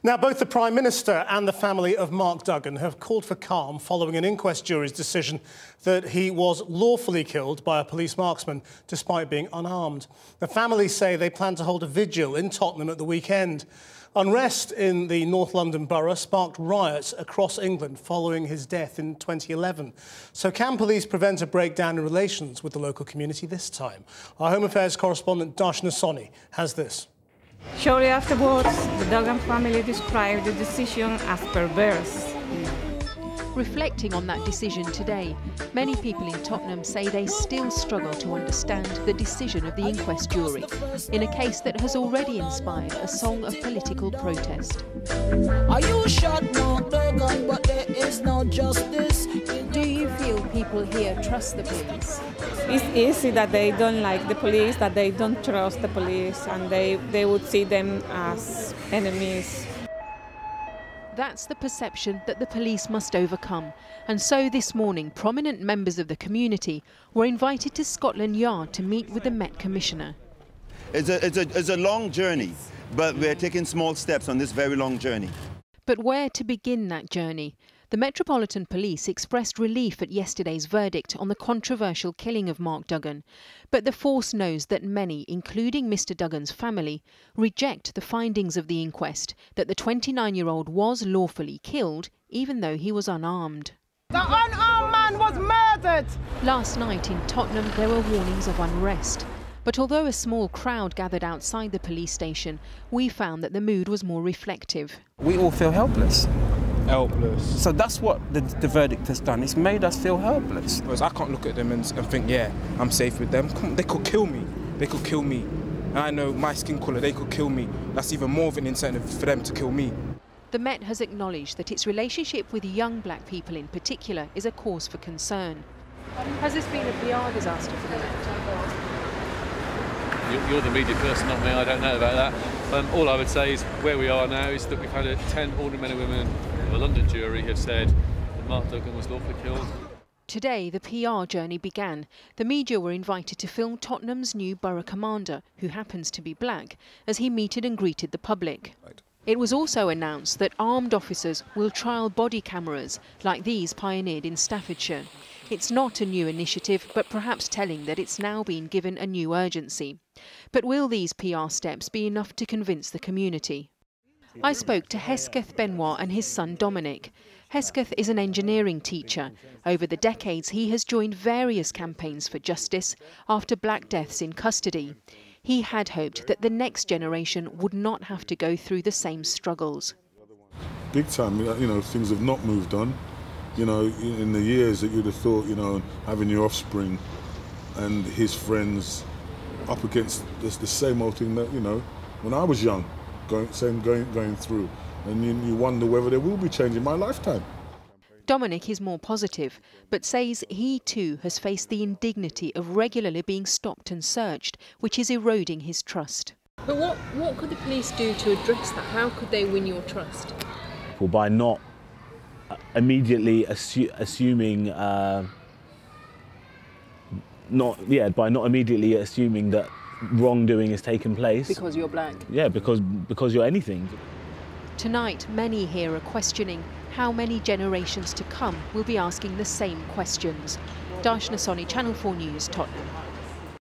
Now, both the Prime Minister and the family of Mark Duggan have called for calm following an inquest jury's decision that he was lawfully killed by a police marksman despite being unarmed. The family say they plan to hold a vigil in Tottenham at the weekend. Unrest in the North London borough sparked riots across England following his death in 2011. So can police prevent a breakdown in relations with the local community this time? Our Home Affairs correspondent Darshana Soni has this. Shortly afterwards, the Duggan family described the decision as perverse. Reflecting on that decision today, many people in Tottenham say they still struggle to understand the decision of the inquest jury in a case that has already inspired a song of political protest. Are you shot, Mark Duggan, but there is no justice? Do you feel people here trust the police? It's easy that they don't like the police, that they don't trust the police, and they would see them as enemies. That's the perception that the police must overcome. And so this morning, prominent members of the community were invited to Scotland Yard to meet with the Met Commissioner. It's a long journey, but we're taking small steps on this very long journey. But where to begin that journey? The Metropolitan Police expressed relief at yesterday's verdict on the controversial killing of Mark Duggan. But the force knows that many, including Mr Duggan's family, reject the findings of the inquest that the 29-year-old was lawfully killed, even though he was unarmed. The unarmed man was murdered! Last night in Tottenham there were warnings of unrest. But although a small crowd gathered outside the police station, we found that the mood was more reflective. We all feel helpless. Helpless. So that's what the verdict has done. It's made us feel helpless. Because I can't look at them and think, yeah, I'm safe with them. They could kill me. They could kill me. And I know my skin colour, they could kill me. That's even more of an incentive for them to kill me. The Met has acknowledged that its relationship with young black people in particular is a cause for concern. Has this been a PR disaster for the Met? You're the media person, not me, I don't know about that. All I would say is where we are now is that we've had 10 ordinary men and women of a London jury have said that Mark Duggan was lawfully killed. Today, the PR journey began. The media were invited to film Tottenham's new borough commander, who happens to be black, as he meted and greeted the public. Right. It was also announced that armed officers will trial body cameras like these pioneered in Staffordshire. It's not a new initiative, but perhaps telling that it's now been given a new urgency. But will these PR steps be enough to convince the community? I spoke to Hesketh Benoit and his son Dominic. Hesketh is an engineering teacher. Over the decades, he has joined various campaigns for justice after black deaths in custody. He had hoped that the next generation would not have to go through the same struggles. Big time, things have not moved on. In the years that you'd have thought, having your offspring and his friends up against the same old thing that, when I was young, going through, and you wonder whether there will be change in my lifetime. Dominic is more positive, but says he too has faced the indignity of regularly being stopped and searched, which is eroding his trust. But what could the police do to address that? How could they win your trust? Well, by not immediately assuming that wrongdoing has taken place. Because you're black? Yeah, because you're anything. Tonight, many here are questioning how many generations to come will be asking the same questions. Darshana Soni, Channel 4 News, Tottenham.